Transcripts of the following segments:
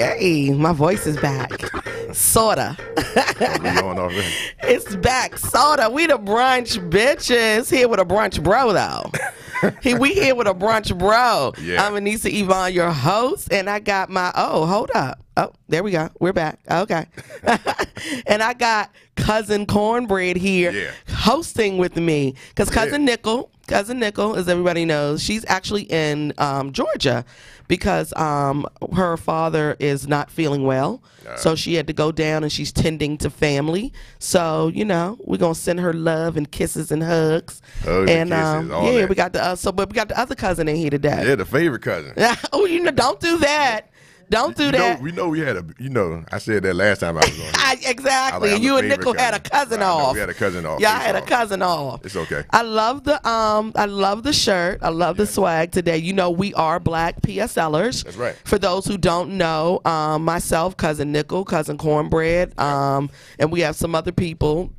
Yay, my voice is back. Sorta. It's back. Sorta. We the brunch bitches. Here with a brunch bro, though. We here with a brunch bro. Yeah. I'm Anissa Yvonne, your host, and I got my, hold up. Oh, there we go. We're back. Okay. And I got cousin Cornbread here hosting with me. Because cousin Nikel, as everybody knows, she's actually in Georgia because her father is not feeling well. So she had to go down and she's tending to family. So, you know, we're going to send her love and kisses and hugs. Hugs and kisses, all that. We got but we got the other cousin in here today. Yeah, the favorite cousin. Oh, you know, don't do that. Don't do that. We know we had I said that last time I was on here. Exactly. Like, you and Nikel had a cousin off. We had a cousin off. Y'all had a cousin off. It's okay. I love the shirt. I love the swag today. You know, we are black PSLers. That's right. For those who don't know, myself, cousin Nikel, cousin Cornbread, and we have some other people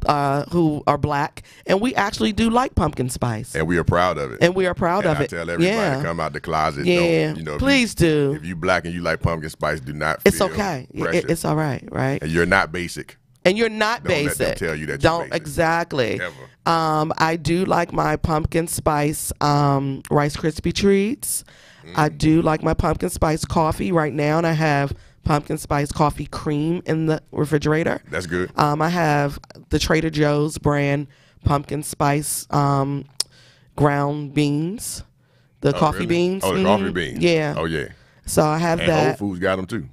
who are black, and we actually do like pumpkin spice. And we are proud of it. And we are proud of it. I tell everybody to come out the closet. Yeah. Please do. If you black and you like pumpkin spice, do not feel It's okay. It's all right, right? And you're not basic. And you're not basic. Don't let them tell you that you're basic. Exactly. Ever. I do like my pumpkin spice Rice Krispie treats. I do like my pumpkin spice coffee right now, and I have pumpkin spice coffee cream in the refrigerator. That's good. I have the Trader Joe's brand pumpkin spice ground beans, the coffee beans. Oh, the coffee beans. Yeah. Oh, yeah. So I have and that. Whole Foods got them too.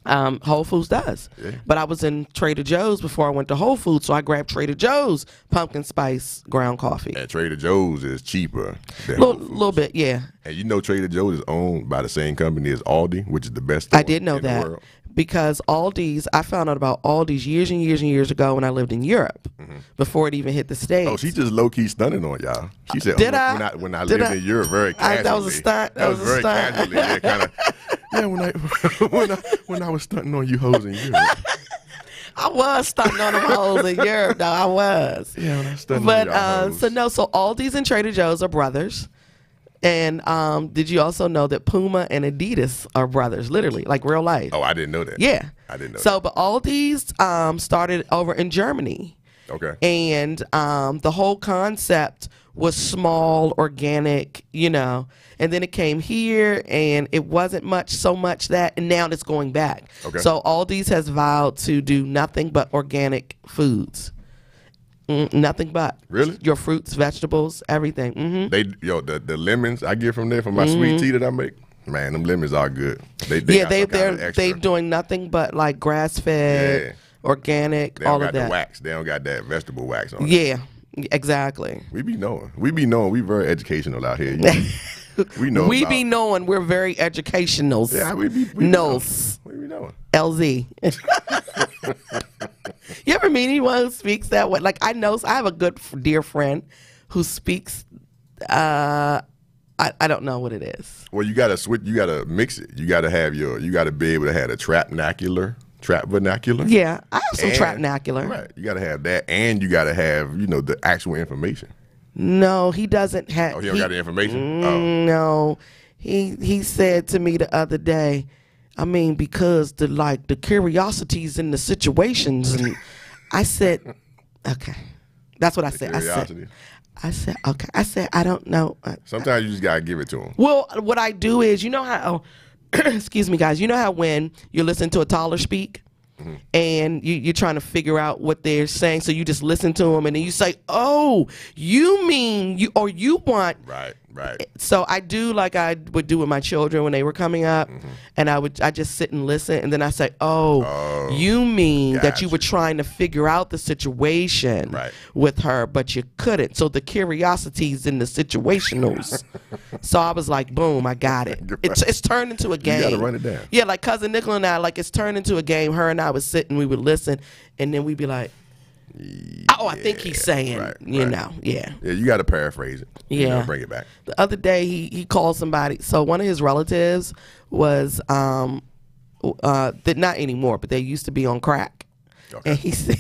Whole Foods does. Yeah. But I was in Trader Joe's before I went to Whole Foods, so I grabbed Trader Joe's pumpkin spice ground coffee. And Trader Joe's is cheaper than little bit, yeah. And you know Trader Joe's is owned by the same company as Aldi, which is the best store I did know in the that. world. Because Aldi's, I found out about Aldi's years and years and years ago when I lived in Europe, before it even hit the States. Oh, she just low-key stunning on y'all. She said, Did when I lived in Europe, very casually. That was a stunt. That was very casually. Yeah, kind of. Yeah, when I was stunting on you hoes in Europe. I was stunting on them hoes in Europe, though. I was. Yeah, when I was stunting on y'all hoes. So Aldi's and Trader Joe's are brothers. And did you also know that Puma and Adidas are brothers, literally, like real life? Oh, I didn't know that. Yeah. I didn't know that. So, but Aldi's started over in Germany. Okay. And the whole concept was small, organic, you know. And then it came here, and it wasn't so much that, and now it's going back. Okay. So Aldi's has vowed to do nothing but organic foods. Nothing but. Really? Your fruits, vegetables, everything. The lemons I get from there for my sweet tea that I make. Man, them lemons are good. They're doing nothing but like grass fed, organic, they don't all of got that. The wax. They don't got that vegetable wax on it. Yeah, exactly. We be knowing. We very educational out here. We know. We be knowing we're very educational. Yeah, we be knows. We be knowing. LZ. You ever meet anyone who speaks that way? Like I have a good dear friend who speaks. I don't know what it is. Well, you gotta switch. You gotta mix it. You gotta have You gotta be able to have a trap vernacular. Yeah, I have some trap vernacular. Right. You gotta have that, and you gotta have the actual information. No, he doesn't have. Oh, he don't got the information. No, he said to me the other day. I mean, because the curiosities in the situations, and I said, okay, that's what I said. I said, okay. I said, I don't know. Sometimes you just gotta give it to him. Well, what I do is, you know how, excuse me, guys, you know how when you listen to a taller speak, and you're trying to figure out what they're saying, so you just listen to them, and then you say, "Oh, you mean you want?" Right. So I do like I would do with my children when they were coming up, and I just sit and listen, and then I say, "Oh, you mean that you were trying to figure out the situation with her, but you couldn't." So the curiosities in the situationals. So I was like, "Boom, I got it." It's turned into a game. You gotta run it down. Yeah, like cousin Nikel and I, like it's turned into a game. Her and I would sit and we would listen, and then we'd be like, "Oh, I think he's saying," you know, yeah. Yeah, you got to paraphrase it. Yeah, bring it back. The other day he called somebody. So one of his relatives was not anymore, but they used to be on crack. Okay. And he said,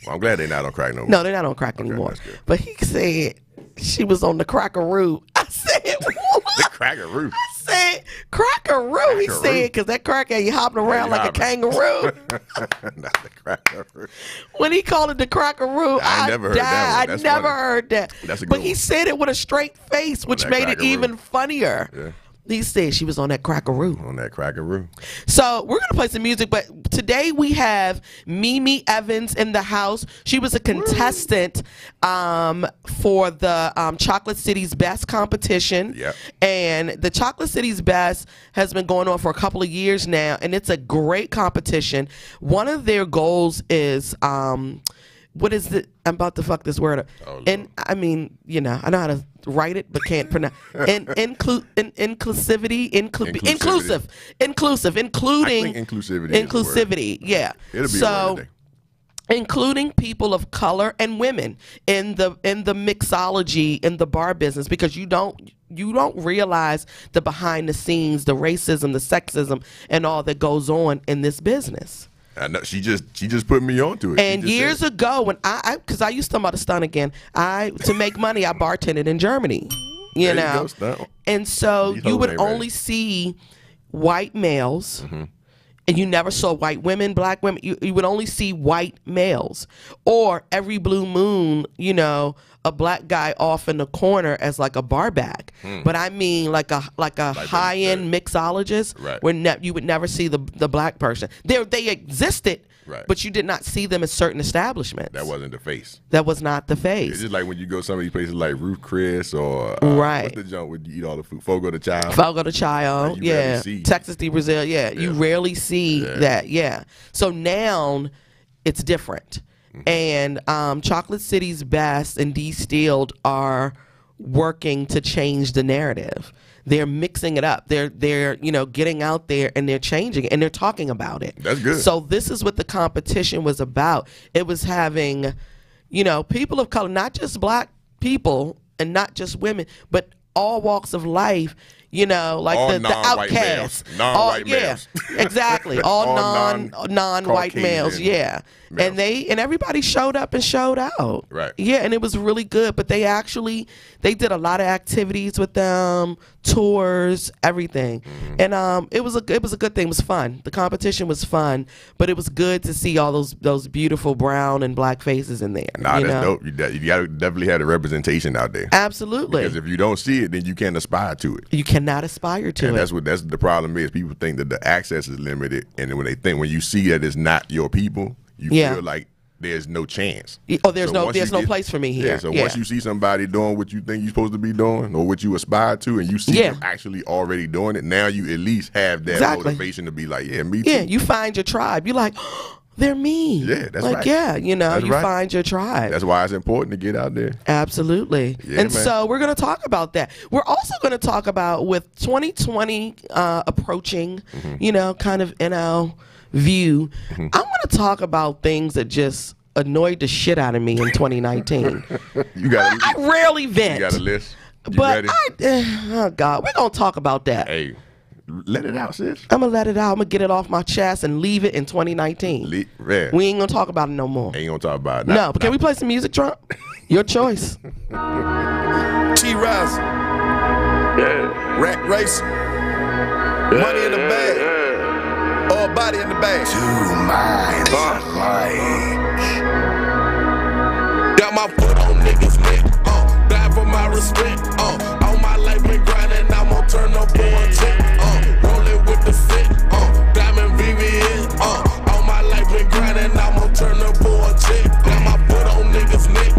well, I'm glad they're not on crack no more. No, they're not on crack anymore. But he said she was on the crackaroo. I said, what? The crackaroo. I said, crackaroo, he said, because that cracker, you hopping around like a kangaroo. Not the crackaroo. When he called it the crackaroo, I never heard that one. I never heard that. That's a good but one. He said it with a straight face, which made it even funnier. Yeah. He said she was on that crackaroo. On that crackaroo. So we're going to play some music, but today we have MiMi Evans in the house. She was a contestant for the Chocolate City's Best competition. Yep. And the Chocolate City's Best has been going on for a couple of years now, and it's a great competition. One of their goals is... what is it? I'm about to fuck this word up. Oh, and I mean, you know, I know how to write it, but can't pronounce. Inclusivity, inclusive, including inclusivity. Yeah. It'll be a word. Including people of color and women in the mixology in the bar business, because you don't realize the behind the scenes, the racism, the sexism, and all that goes on in this business. I know she just put me onto it. And years ago, when because I used to about to stunt again, to make money, I bartended in Germany. You know, and so you would only see white males, and you never saw white women, black women. You would only see white males, or every blue moon, you know, a black guy off in the corner as like a bar back. But I mean like a high end mixologist, where you would never see the black person. They existed, but you did not see them at certain establishments. That wasn't the face. That was not the face. It's just like when you go some of these places like Ruth Chris or what's the joint where you eat all the food? Fogo de Chao. Fogo de Chao, yeah. Texas de Brazil, yeah. You rarely see that, yeah. So now it's different. And Chocolate City's Best and Distilled are working to change the narrative. They're mixing it up. They're you know, getting out there and they're changing it and they're talking about it. That's good. So this is what the competition was about. It was having, you know, people of color, not just black people and not just women, but all walks of life. You know, like all the outcasts. Non-white males. Exactly. All non-white males, yeah. Males. And everybody showed up and showed out. Right. Yeah, and it was really good. But they did a lot of activities with them, tours, everything. And it was a good thing. It was fun. The competition was fun, but it was good to see all those beautiful brown and black faces in there. Nah, that's dope. You gotta definitely have the representation out there. Absolutely. Because if you don't see it, then you can't aspire to it. You cannot aspire to it. And that's the problem is. People think that the access is limited, and when you see that it's not your people, you feel like there's no chance. Oh, there's no place for me here. Yeah, so once you see somebody doing what you think you're supposed to be doing or what you aspire to, and you see them actually already doing it, now you at least have that motivation to be like, yeah, me too. Yeah, you find your tribe. You're like, oh, they're me. Yeah, that's like, right. Yeah, you know, you find your tribe. That's why it's important to get out there. Absolutely. Yeah, and so we're going to talk about that. We're also going to talk about with 2020 approaching, you know, kind of in our view, I want to talk about things that just annoyed the shit out of me in 2019. I rarely vent. You got a list? But oh God, we're going to talk about that. Hey. Let it out, sis. I'm going to let it out. I'm going to get it off my chest and leave it in 2019. We ain't going to talk about it no more. Ain't going to talk about it. No, but can we play some music, Trump? Your choice. T-Rise. Rat race. Money in the bag. All body in the bag. 2 minds alike. Got my foot on niggas' neck. Die for my respect. All my life been grinding. I'm gonna turn up for a check. Rolling with the set. Diamond VVS. All my life been grinding. I'm gonna turn up for a check. Got my foot on niggas' neck.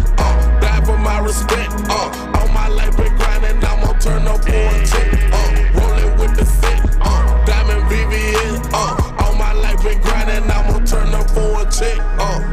Die for my respect. All my life been grinding. I'm gonna turn up for a check. Rolling with the set. Diamond VVS. All my life been grinding. I'm gonna turn up for a check.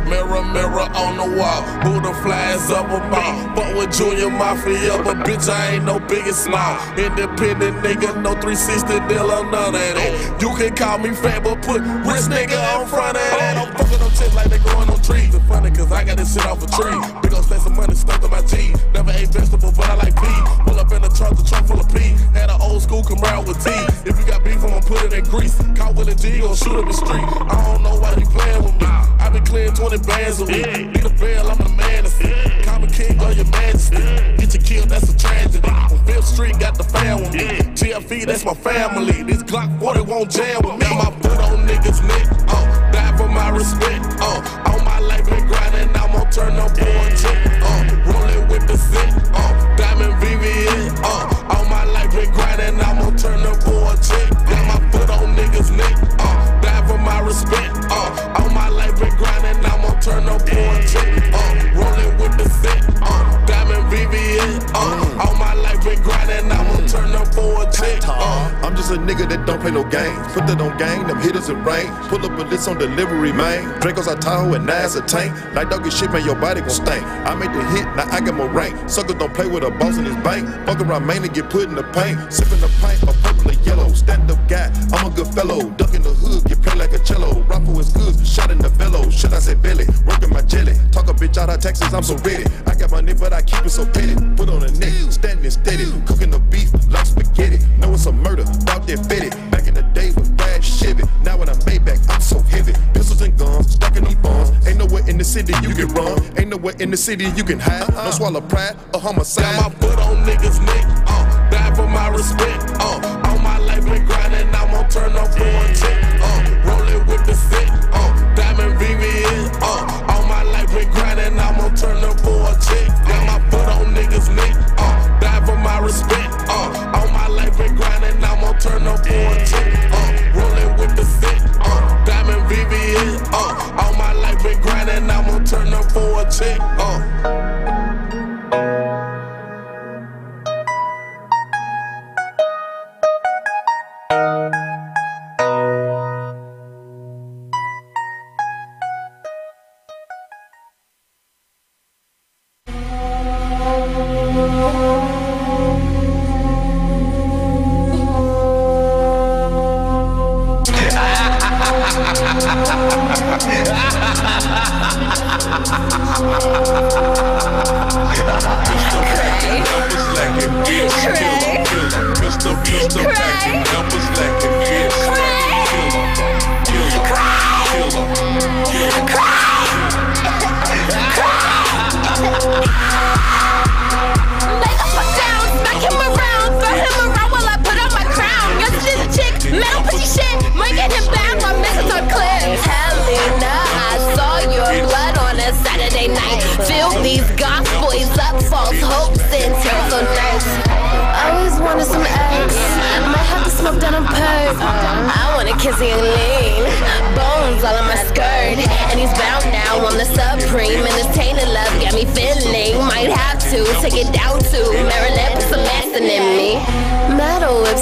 Mirror, mirror on the wall. Who the flies up about? But with Junior Mafia, but bitch, I ain't no biggest smile. Independent nigga, no 360 deal or none of that. You can call me fat, but put rich nigga on front of that. I'm fucking on chicks like they growing on trees. It's funny, cause I got this shit off a tree. Big ol' stacks of money stuck to my jeans. Never ate vegetable, but I like pea. Pull up in the trunk full of pea. Had an old school Camaro with tea. If you got beef, I'ma put it in grease. Caught Willie G, gon' shoot up the street. I don't know why you playing with me. I been clearing 20 bands a week. Need a bail, I'm the man to see. Common king of your majesty. Get you killed, that's a tragedy. On Fifth Street, got the fan with me. feet, that's my family. This Glock 40 won't jam with me. Got my foot on niggas' neck, die for my respect. All my life been grinding, I'm gon' turn up for a check. Rolling with the set, diamond VVS. All my life been grinding, I'm gon' turn up for a check. Got my foot on niggas' neck, die for my respect. All my life been grinding, I'm gon' turn up for a check. Rolling with the set, diamond VVS. All my life been grinding, I'm gon' turn up for a check. I'm just a nigga that don't play no games. Put that on gang, them hitters in rain. Pull up a list on delivery, man. Dracos out Tahoe and Nas a tank. Like doggy shit, man, your body gon' stink. I made the hit, now I got more rank. Suckers don't play with a boss in his bank. Fuck around, man, and get put in the paint. Sippin' the pint, a purple or yellow. Stand up guy, I'm a good fellow. Duck in the hood, get played like a cello. Rifle is good, shot in the bellow. Shit, I said belly, working my jelly. Talk a bitch out of Texas, I'm so ready. I got my nip, but I keep it so petty. Put on a neck, standing steady. Cooking the beef like spaghetti. Know it's a murder, out there fitted. Back in the day with bad Chevy. Now when I'm Maybach, I'm so heavy. Pistols and guns, stacking them bombs. Ain't nowhere in the city you can run. Ain't nowhere in the city you can hide. No swallow pride or homicide. Got my foot on niggas' neck, die for my respect. All my life been grinding, I'm gon' turn up for a check. Rolling with the set, diamond VVS. All my life been grinding, I'm gon' turn up for a check. Got my foot on niggas' neck, die for my respect. All my life been grinding, I'm gon' turn up for a check. Rolling with the set, diamond VVS. All my life been grinding, I'm gon' turn up for a check.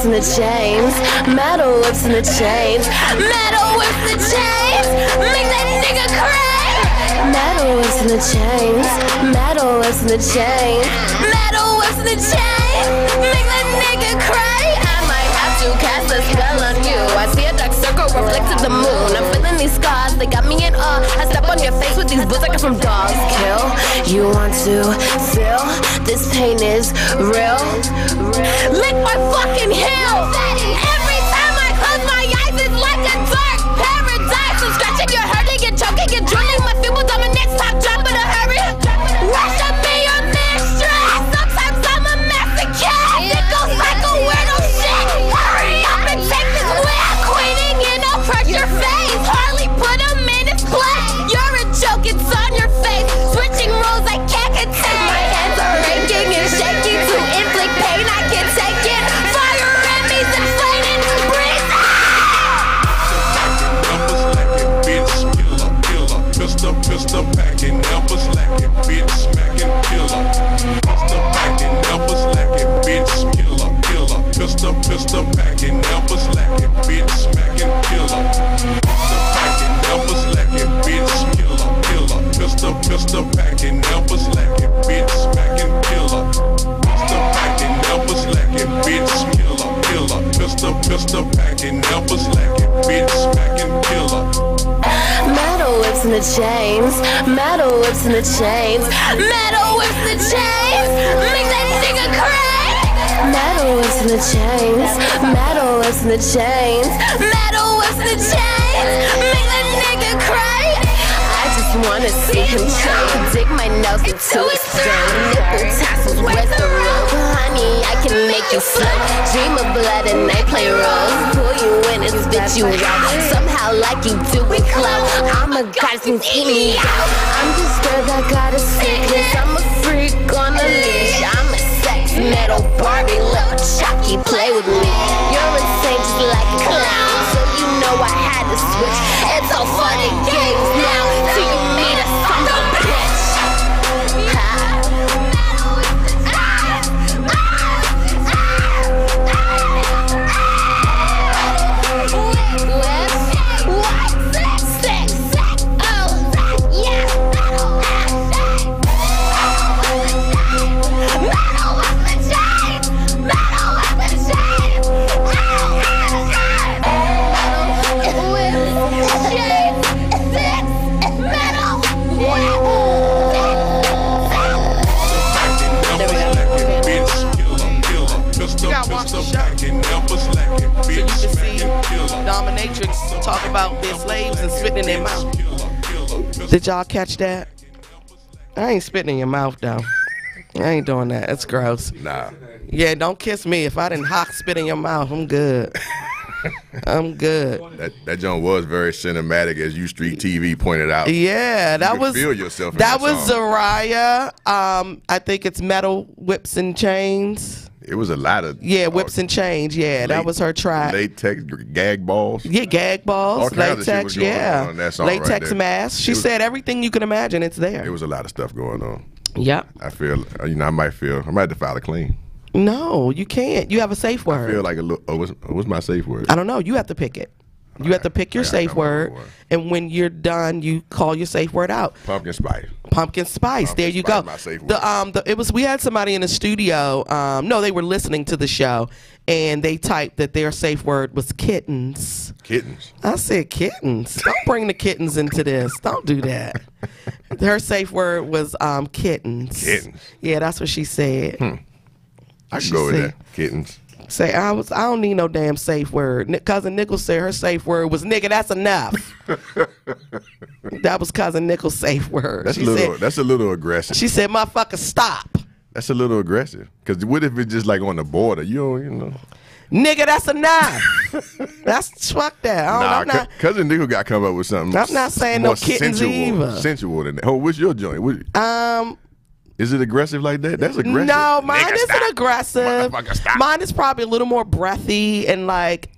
Chains, metal whips in the chains, metal whips the chains, make that nigga cry. Metal whips in the chains, metal whips in the chains, metal whips in the chains, make that nigga cry. I might have to cast a spell on you. I see a dark circle reflected the moon. I'm feeling these scars, they got me in awe. I step on your face with these boots I got from dogs. Kill, you want to feel this pain is real? Lick my fucking heel. Every time I close my eyes, it's like a dark paradise. I'm scratching, you're hurting, you're choking, you're drooling. My feeble dominance, top drop in a hurry. Worship me, your mistress. Sometimes I'm a masochist. It goes cycle, weirdo shit. Hurry up and take this win. Queening in, I'll crush your face. Harley put him in his place. You're a joke, it's on your face. Switching roles, I can't contain. My hands are raking and shaking to inflict pain. I can't take it. Fire enemies and flaming. Breathe Pistol packing, never slacking, bitch smacking, killer. Pistol packing, never slacking, bitch killer. Pistol packing, never slacking, bitch smacking, killer. Pistol packing, never slacking, bitch killer. Pistol packing, never slacking, bitch smacking, killer. Pistol packing, never slacking, bitch killer. Pistol packing, never slacking, bitch smacking, killer. metal whips in the chains, metal whips in the chains, metal whips the chains, make that nigga cry. Metal whips in the chains, metal whips in the chains, metal whips the chains, make that nigga cry. I just wanna see him choke, dig my nose into his throat. Nipple tassels, where's the rope? Honey, I can make you slow. Dream of blood and they play roles. Pull you in and spit you out. Somehow like you do it clout. I'm a goddess who's eating me out. I'm just girl that got a sickness. I'm a freak on a leash. I'm a sex metal Barbie. Little Chucky, play with me. You're insane just like a clown. So you know I had to switch. It's all fun and games now. Till you meet a son of a bitch. Dominatrix talk about their slaves and spitting in their mouth. Did y'all catch that? I ain't spitting in your mouth though. I ain't doing that. It's gross. Nah. Yeah, don't kiss me. If I didn't hawk spit in your mouth, I'm good. I'm good. That joint was very cinematic, as U Street TV pointed out. Yeah, that was. Feel yourself in that was song. Zariah. I think it's Metal Whips and Chains. It was a lot of Whips and Chains. Yeah, that was her track. Latex gag balls. Yeah, gag balls. All kinds latex. of shit was going on that song latex right mask. She said everything you can imagine. It's there. There was a lot of stuff going on. Yep. I feel. I might have to file a claim. No, you can't. You have a safe word. I feel like a little. What's my safe word? I don't know. You have to pick it. You have to pick your safe word, and when you're done, you call your safe word out. Pumpkin spice. Pumpkin spice. There you go. My safe word. We had somebody in the studio. No, they were listening to the show, and they typed that their safe word was kittens. Kittens. I said kittens. Don't bring the kittens into this. Don't do that. Her safe word was kittens. Kittens. Yeah, that's what she said. I can go with that. Kittens. Say I don't need no damn safe word. Cousin Nickel said her safe word was nigga. That's enough. That was Cousin Nickel's safe word. That's a little aggressive. She said, "Motherfucker, stop." That's a little aggressive. Cause what if it's just like on the border? You know. Nigga, that's enough. That's fuck that. Nah, Cousin Nickel got to come up with something. I'm not saying no kittens either. Sensual than that. Oh, what's your joint? Is it aggressive like that? That's aggressive. No, mine isn't stop. aggressive. Mine is probably a little more breathy and like,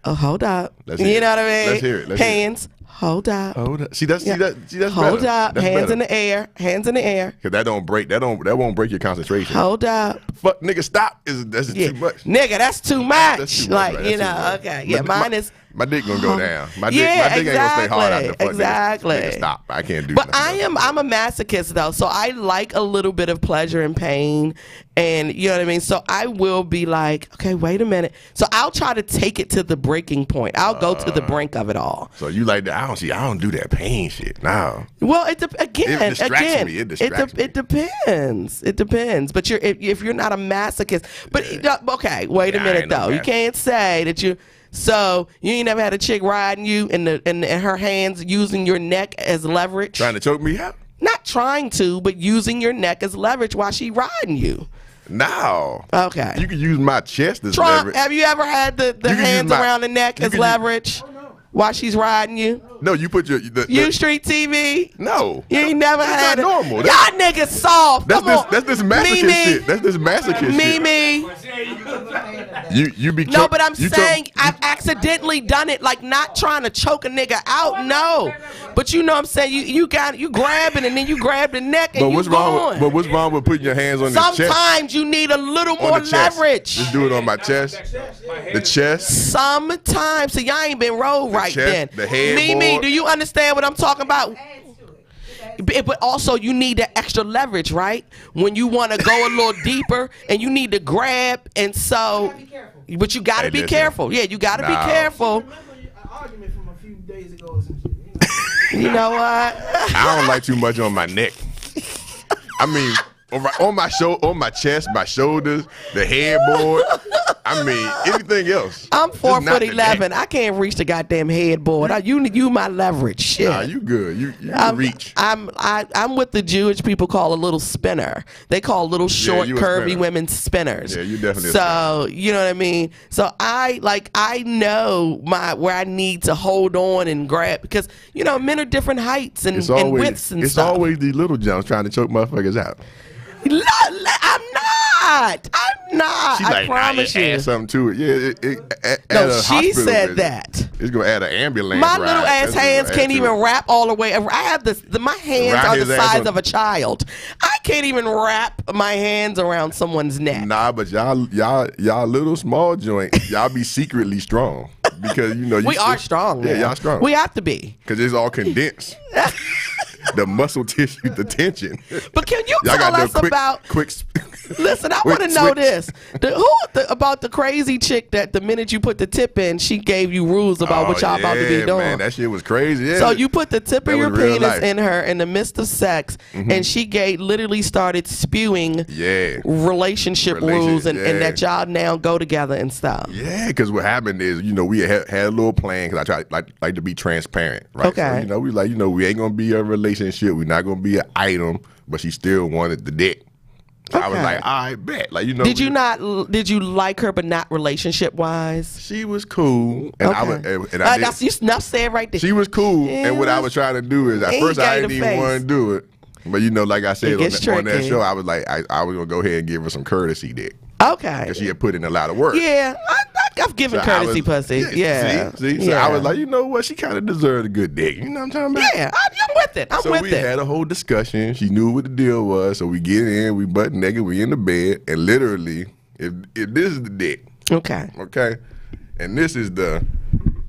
oh, hold up. You know what I mean? Let's hear it. Hands. Hold up. Hold up. See, that's hold better. up. That's hands better. in the air. Hands in the air. Cause that won't break your concentration. Hold up. Fuck, nigga, stop. That's too much. Nigga, that's too much. That's too like, much, you know, much. okay. Yeah, mine is. My dick gonna go down. My dick exactly, ain't gonna stay hard after fuck. Exactly. Nigga, stop. I can't do But nothing. I'm a masochist though, so I like a little bit of pleasure and pain, and you know what I mean. So I will be like, okay, wait a minute. So I'll try to take it to the breaking point. I'll go to the brink of it all. So you like that? I don't do that pain shit. No. Well, it depends. It depends. But if you're not a masochist, but okay, wait a minute though. You can't say that you. So you ain't never had a chick riding you and her hands using your neck as leverage? Trying to choke me out? Not trying to, but using your neck as leverage while she riding you. No. Okay. You can use my chest as leverage. Have you ever had the hands around the neck as leverage while she's riding you? No, you put your U Street TV. No, you ain't never had it. Normal. Y'all niggas soft. That's this masochist shit. That's this masochist shit. MiMi. You be no, but I'm saying I've accidentally done it, like not trying to choke a nigga out. No, but you know what I'm saying you grab it and then you grab the neck and what's wrong with putting your hands on the chest? Sometimes you need a little more leverage. Just do it on my chest. The chest. Sometimes. So y'all ain't been rolled right then. The head. MiMi, do you understand what I'm talking about? But also you need that extra leverage, right? When you want to go a little deeper and you need to grab, and so, but you got to be careful. Yeah, you got to be careful. Argument from a few days ago or some shit. You know what? I don't like too much on my neck. I mean, on my chest, my shoulders, the headboard. I mean, anything else. I'm 4'11". I can't reach the goddamn headboard. You my leverage. Shit. Nah, you good. You reach. I'm what the Jewish people call a little spinner. They call little short, curvy women spinners. Yeah, you definitely. So you know what I mean. So I know where I need to hold on and grab, because men are different heights and widths and it's stuff. It's always these little jumps trying to choke motherfuckers out. I'm not. I promise you. Add something to it. Yeah, no, she said that. It's gonna add an ambulance. My little ass hands can't even wrap all the way. I have my hands are the size of a child. I can't even wrap my hands around someone's neck. Nah, but y'all little small joint, y'all be secretly strong, because we are strong. Yeah, y'all strong. We have to be, because it's all condensed. The muscle tissue, the tension. But can you tell us about? Listen, I want to know this. About the crazy chick that the minute you put the tip in, she gave you rules about what y'all about to be doing. Man, that shit was crazy. Yeah. So you put the tip of your penis in her in the midst of sex, and she literally started spewing relationship rules and that y'all now go together and stuff. Yeah, because what happened is, we had a little plan, because I try like to be transparent, right? Okay. So, we we ain't gonna be a relationship. We're not gonna be an item, but she still wanted the dick. So I was like, I bet. Did you like her, but not relationship wise? She was cool, and that's you said right there. She was cool, and what I was trying to do is, at first I didn't even want to do it, but like I said on that show, I was like, I was gonna go ahead and give her some courtesy dick. Okay. Because she had put in a lot of work. Yeah, I've given courtesy pussy. Yeah. See? So I was like, you know what? She kind of deserved a good dick. You know what I'm talking about? Yeah, I'm with it. So we had a whole discussion. She knew what the deal was. So we get in, we butt naked, we in the bed, and literally, if this is the dick. Okay. And this is the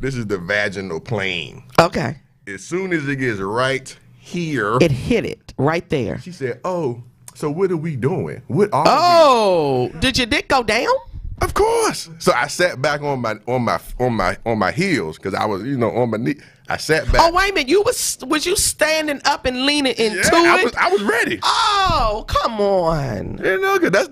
vaginal plane. Okay. As soon as it gets right here. It hit it right there. She said, oh, so what are we doing? What are we? Did your dick go down? Of course. So I sat back on my heels, because I was on my knee. I sat back. Oh, wait a minute. Was you standing up and leaning into it? I was ready. Oh, come on. Cause that's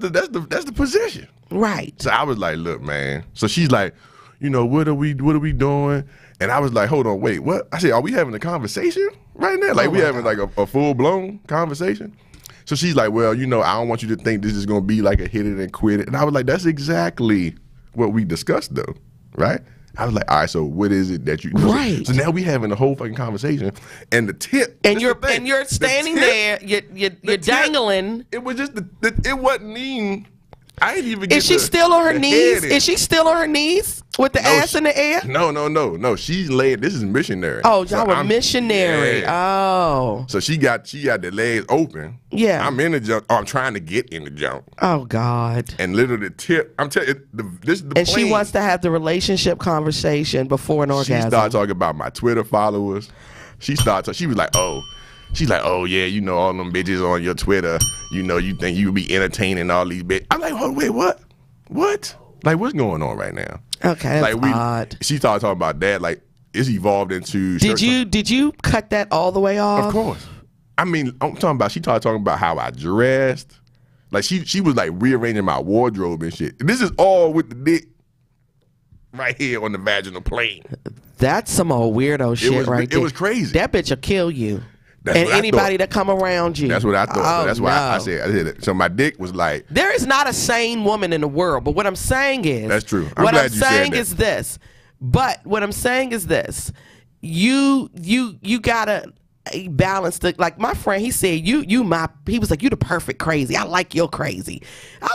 the position. Right. So I was like, look, man. So she's like, what are we doing? And I was like, hold on, wait, what? I said, are we having a conversation right now? Like, we having like a full blown conversation? So she's like, well, I don't want you to think this is going to be like a hit it and quit it. And I was like, that's exactly what we discussed, though, right? I was like, all right, so what is it that you do? Right. So now we having a whole fucking conversation, and the tip, and you're standing there, you're dangling. It was just it wasn't even. I didn't even get. Is she still on her knees? Is she still on her knees with the ass in the air? No. She's laid. This is missionary. Oh, y'all were missionary. Yeah. Oh. So she got the legs open. Yeah. I'm in the jump. I'm trying to get in the jump. Oh God. And literally the tip. I'm telling you, this is the. And plane. She wants to have the relationship conversation before an orgasm. She started talking about my Twitter followers. She was like, oh. She's like, oh, yeah, all them bitches on your Twitter, you think you be entertaining all these bitches. I'm like, oh, wait, what? What? Like, what's going on right now? Okay, that's odd. She started talking about that, like, it's evolved into... Did you cut that all the way off? Of course. I mean, she started talking about how I dressed. Like, she was, like, rearranging my wardrobe and shit. And this is all with the dick right here on the vaginal plane. That's some old weirdo shit right there. It was crazy. That bitch will kill you. And anybody that come around you. That's what I thought. So that's why I said it. So my dick was like. There is not a sane woman in the world. But what I'm saying is. That's true. What I'm saying is this. But what I'm saying is this. You gotta balance like my friend. He said he was like, you the perfect crazy. I like your crazy. I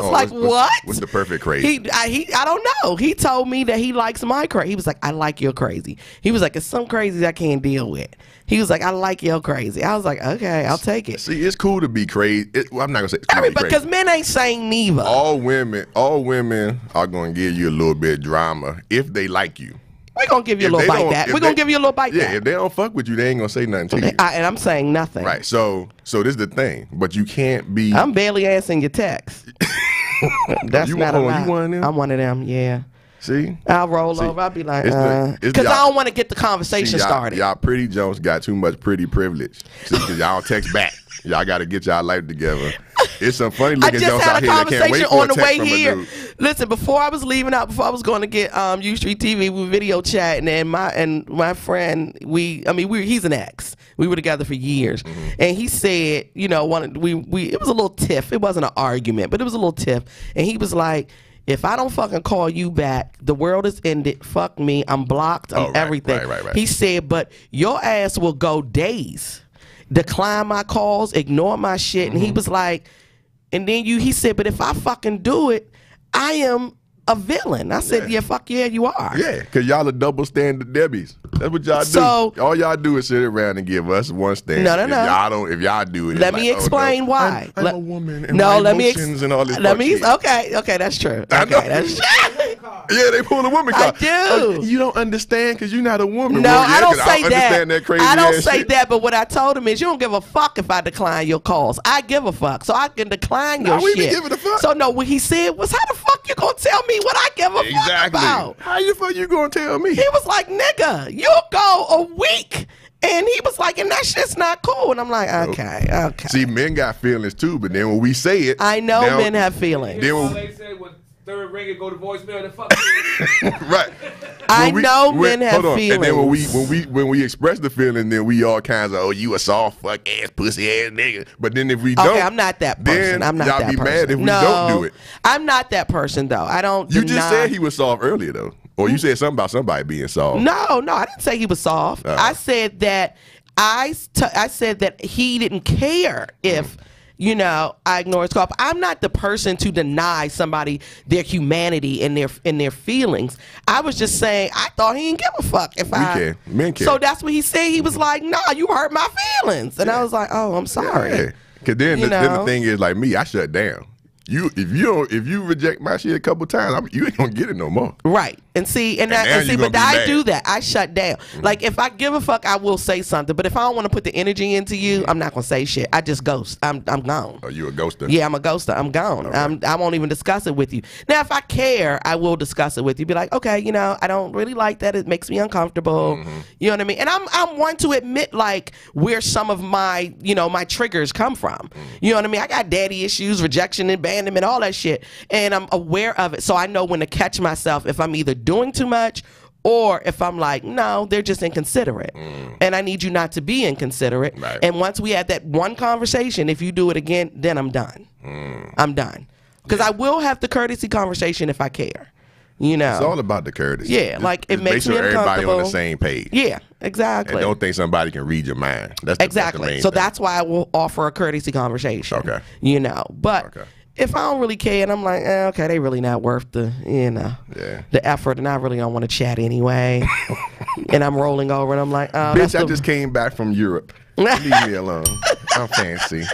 was like, what? What's the perfect crazy? I don't know. He told me that he likes my crazy. He was like, I like your crazy. He was like, it's some crazies I can't deal with. He was like, I like your crazy. I was like, okay, I'll take it. See, it's cool to be crazy. I'm not gonna say it's cool because men ain't saying neither. All women are gonna give you a little bit of drama if they like you. We're gonna give you a little bite back. We're gonna give you a little bite back. Yeah, if they don't fuck with you, they ain't gonna say nothing to you. And I'm saying nothing. Right. So this is the thing. But you can't be. I'm barely answering your text. That's not a lie. You one of them? I'm one of them. Yeah. See? I'll roll over. I'll be like, because I don't want to get the conversation started. Y'all pretty Jones got too much pretty privilege. Because y'all don't text back. Y'all got to get y'all life together. It's some funny I looking just jokes had out a here that can't wait conversation for on a the text way from a here. dude. Listen, before I was leaving out, before I was going to get U Street TV, we were video chatting, and my friend, he's an ex. We were together for years, and he said, you know, it was a little tiff. It wasn't an argument, but it was a little tiff, and he was like, if I don't fucking call you back, the world is ended. Fuck me. I'm blocked. I'm everything. Right. He said, but your ass will go days, decline my calls, ignore my shit. And he was like, and then he said, but if I fucking do it, I am a villain. I said, yeah, fuck yeah, you are. Yeah, because y'all are double standard Debbies. That's what y'all do. So, all y'all do is sit around and give us one standard. No. If y'all do it, let me explain why. I'm a woman and my emotions and all this. Okay, that's true. Okay, that's true. Yeah, they pull a woman card. I do. You don't understand because you're not a woman. No, well, yeah, I don't say understand that crazy I don't ass say shit. that, but what I told him is you don't give a fuck if I decline your calls. I give a fuck, so I can decline your we shit. be giving a fuck. So no, what he said was, how the fuck you gonna tell me what I give a fuck about? How the fuck you gonna tell me? He was like, nigga, you'll go a week. And he was like, and that shit's not cool. And I'm like, okay. See, men got feelings too, but then when we say it, I know men have feelings. Then All they say was third ring and go to voicemail. The fuck. right. I know men have feelings. And then when we express the feeling, then we all kinds of, oh, you a soft fuck ass pussy ass nigga. But then if we don't, okay, I'm not that person. Then I'm not y'all that be person. mad if we don't do it. I'm not that person though. I don't. You just said he was soft earlier though, or you said something about somebody being soft. No, I didn't say he was soft. I said that I said that he didn't care if. You know, I ignore his call. I'm not the person to deny somebody their humanity and their feelings. I was just saying I thought he didn't give a fuck if Men care. So that's what he said. He was like, "Nah, you hurt my feelings," and I was like, "Oh, I'm sorry." Yeah. Cause then the thing is like me, I shut down. If you reject my shit a couple times, you ain't gonna get it no more. Right. And see, but I do that. I shut down. Like if I give a fuck, I will say something. But if I don't want to put the energy into you, I'm not gonna say shit. I just ghost. I'm gone. Oh, you a ghoster? Yeah, I'm a ghoster. I'm gone. Okay. I won't even discuss it with you. Now, if I care, I will discuss it with you. Be like, okay, you know, I don't really like that. It makes me uncomfortable. You know what I mean? And I'm one to admit like where some of my my triggers come from. You know what I mean? I got daddy issues, rejection, abandonment, all that shit, and I'm aware of it. So I know when to catch myself if I'm either doing too much or if I'm like, no, they're just inconsiderate. And I need you not to be inconsiderate. Right. And once we had that one conversation, if you do it again, then I'm done. I'm done. Because I will have the courtesy conversation if I care. You know, it's all about the courtesy. Yeah, like it makes make sure me uncomfortable. everybody on the same page. Yeah, exactly. And don't think somebody can read your mind. That's exactly. That's the main so thing. that's why I will offer a courtesy conversation. Okay. You know, but if I don't really care and I'm like, okay, they really not worth the the effort, and I really don't want to chat anyway, and I'm rolling over and I'm like, oh, bitch, I just came back from Europe. Leave me alone. I'm fancy.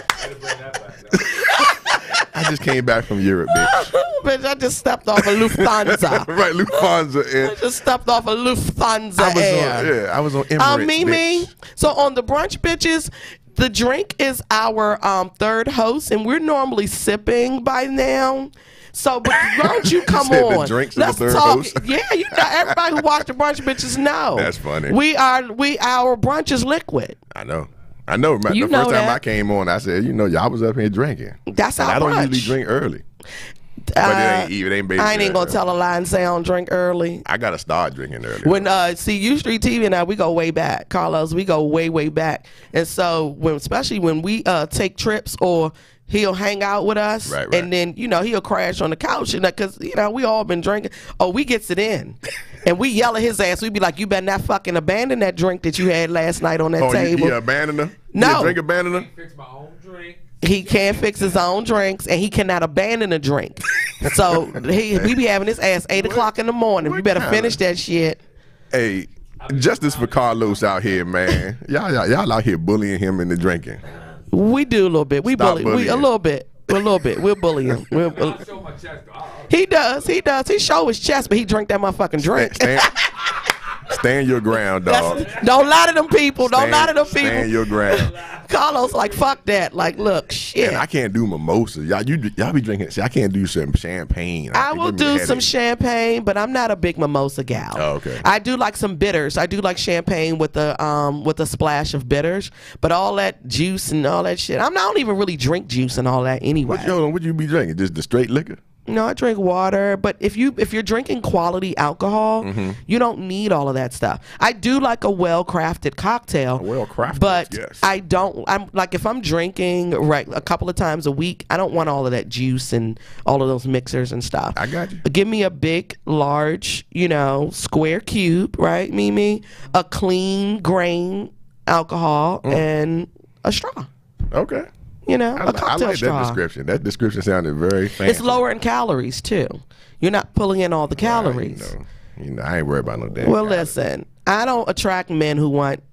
I just came back from Europe, bitch. Bitch, I just stepped off a Lufthansa. Right, Lufthansa. I just stepped off a Lufthansa Air. I was on Emirates, MiMi. So on the brunch, bitches, the drink is our third host, and we're normally sipping by now. So, but why don't you come on? The drinks Let's the third talk. host? Yeah, you know, everybody who watch the brunch bitches know. That's funny. Our brunch is liquid. I know. The first time I came on, I said, y'all was up here drinking. That's our I don't brunch. usually drink early. But it ain't basically. I ain't gonna tell a lie and say I don't drink early. I gotta start drinking early. When see U Street TV and I, we go way back, Carlos. We go way back, and so especially when we take trips or he'll hang out with us, right. And then he'll crash on the couch, because we all been drinking. Oh, we gets it in, and we yell at his ass. We be like, "You better not fucking abandon that drink that you had last night on that table." He abandoned her? No, drink abandoner. Fix my own drink. He can't fix his own drinks, and he cannot abandon a drink. So we be having his ass 8 o'clock in the morning. You better finish that shit. Hey, justice for Carlos out here, man. Y'all out here bullying him into drinking. We do a little bit. We Stop bully. bullying. A little bit. We'll bully him. I'll show my chest. He does. He show his chest, but he drink that motherfucking drink. Stand your ground, dog. Don't lie to them people. Don't lie to them people. Stand your ground. Carlos like, fuck that. Like, look, shit. And I can't do mimosas. Y'all be drinking. See, I can't do some champagne. I will do some champagne, but I'm not a big mimosa gal. Oh, okay. I do like some bitters. I do like champagne with a splash of bitters, but all that juice and all that shit. I don't even really drink juice and all that anyway. What you be drinking? Just the straight liquor? No, I drink water, but if you're drinking quality alcohol, you don't need all of that stuff. I do like a well-crafted cocktail. But yes. I'm like, if I'm drinking a couple of times a week, I don't want all of that juice and all of those mixers and stuff. I got you. Give me a big, large, square cube, right, MiMi? A clean grain alcohol and a straw. Okay. A cocktail I like straw. that description. That description sounded very fancy. It's lower in calories too. You're not pulling in all the calories. I ain't worried about no damn. Well, calories. listen, I don't attract men who want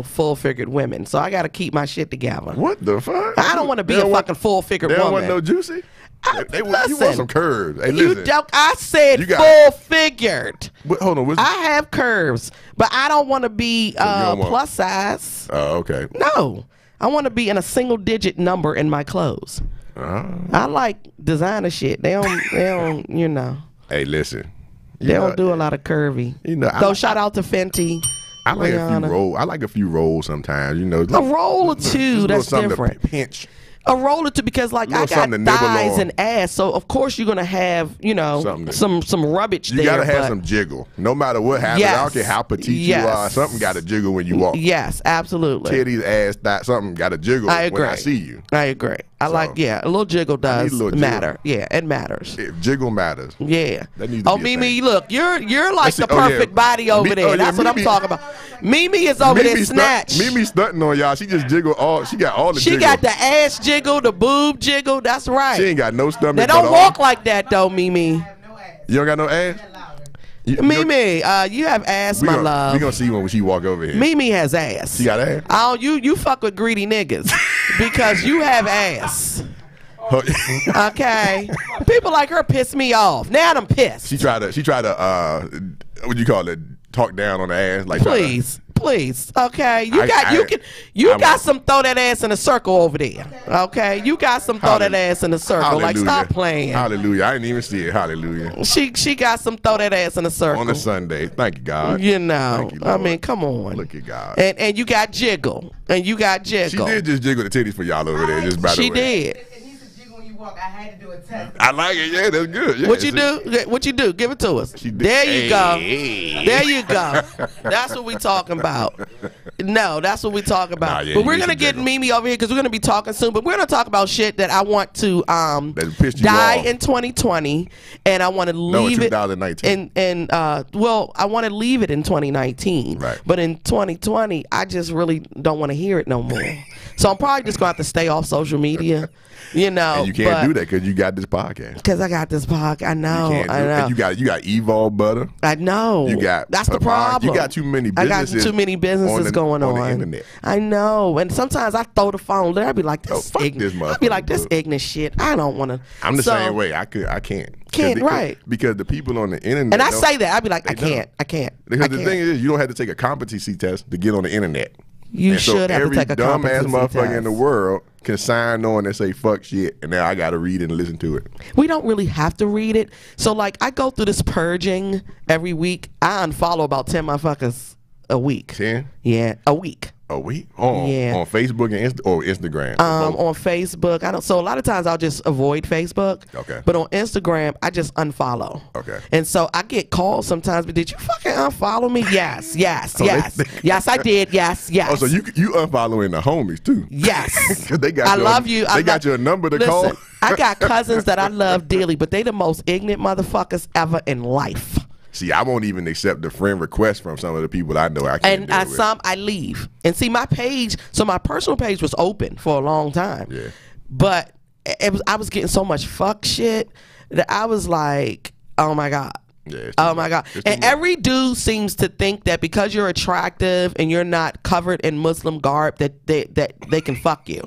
full-figured women, so I got to keep my shit together. What the fuck? I don't want to be a fucking full-figured woman. They don't want no juicy. You want some curves. Hey, you listen. don't. I said full-figured. Hold on. I have curves, but I don't want to be plus size. Oh, okay. No. I want to be in a single-digit number in my clothes. I like designer shit. They don't. Hey, listen. They don't do a lot of curvy. So shout out to Fenty. I like a few rolls. I like a few rolls sometimes. A roll or two. That's different. To pinch. A roll or two, because like I got thighs and ass, so of course you're gonna have some rubbish there. You gotta have some jiggle, no matter what happens. I don't care how petite you are. Something got to jiggle when you walk. Yes, absolutely. Titties, ass, thigh, something got to jiggle. I agree. When I see you. I agree. A little jiggle does matter. Yeah, it matters. If jiggle matters. Yeah. That needs to be a MiMi, thing. look, you're like the perfect body over there. That's what I'm talking about. MiMi is over there snatched. MiMi stunting on y'all. She just jiggle all. She got all the. She got the ass jiggle, the boob jiggle. That's right. She ain't got no stomach. They don't walk like that though, MiMi. You don't got no ass. MiMi, you have ass, my love. We gonna see when she walk over here. MiMi has ass. She got ass. You fuck with greedy niggas because you have ass. Okay, people like her piss me off. Now I'm pissed. She tried to what you call it? Talk down on the ass, like Please, okay. You got some throw that ass in a circle over there. Okay, you got some throw that ass in a circle. Hallelujah. Like, stop playing. Hallelujah. I didn't even see it. Hallelujah. She got some throw that ass in a circle on a Sunday. Thank you, God. Thank you, I mean, come on. Look at God. And you got jiggle. She did just jiggle the titties for y'all over there. Just by the way. She did. I had to do a test. I like it. Yeah, that's good. Yeah, What you do? Give it to us. There you go. There you go. That's what we talking about. No, that's what we talk about. But we're gonna get MiMi over here because we're gonna be talking soon. But we're gonna talk about shit that I want to die in 2020, and I want to leave it 2019. Well, I want to leave it in 2019. Right. But in 2020, I just really don't want to hear it no more. So I'm probably just gonna have to stay off social media. And you can't do that because you got this podcast. Because I got this podcast. I know. And you got Evolve butter. I know. That's the problem. You got too many businesses. I got too many businesses going on. The internet. I know. And sometimes I throw the phone there. I'd be like, this ignorant shit. I don't want to. I'm the same way. I can't. Right. Because the people on the internet. And I say that. I'd be like, I can't. Because the thing is, you don't have to take a competency test to get on the internet. You should have to take a competency dumbass motherfucker test. in the world can sign on and say fuck shit, and now I got to read it and listen to it. We don't really have to read it. So like, I go through this purging every week. I unfollow about 10 motherfuckers a week. 10? Yeah, a week. A week? On Facebook and or Instagram? On Facebook. So a lot of times I'll just avoid Facebook. Okay. But on Instagram, I just unfollow. Okay. And so I get calls sometimes, but did you fucking unfollow me? Yes, yes, I did. Yes. Oh, so you unfollowing the homies too? Yes. They got I love you. They got your number to call. I got cousins that I love dearly, but they the most ignorant motherfuckers ever in life. See, I won't even accept the friend request from some of the people I know I can't deal with. I leave. And see, my page, so my personal page was open for a long time. Yeah. But I was getting so much fuck shit that I was like, oh my God. Yeah, oh my God. And every dude seems to think that because you're attractive and you're not covered in Muslim garb that they can fuck you.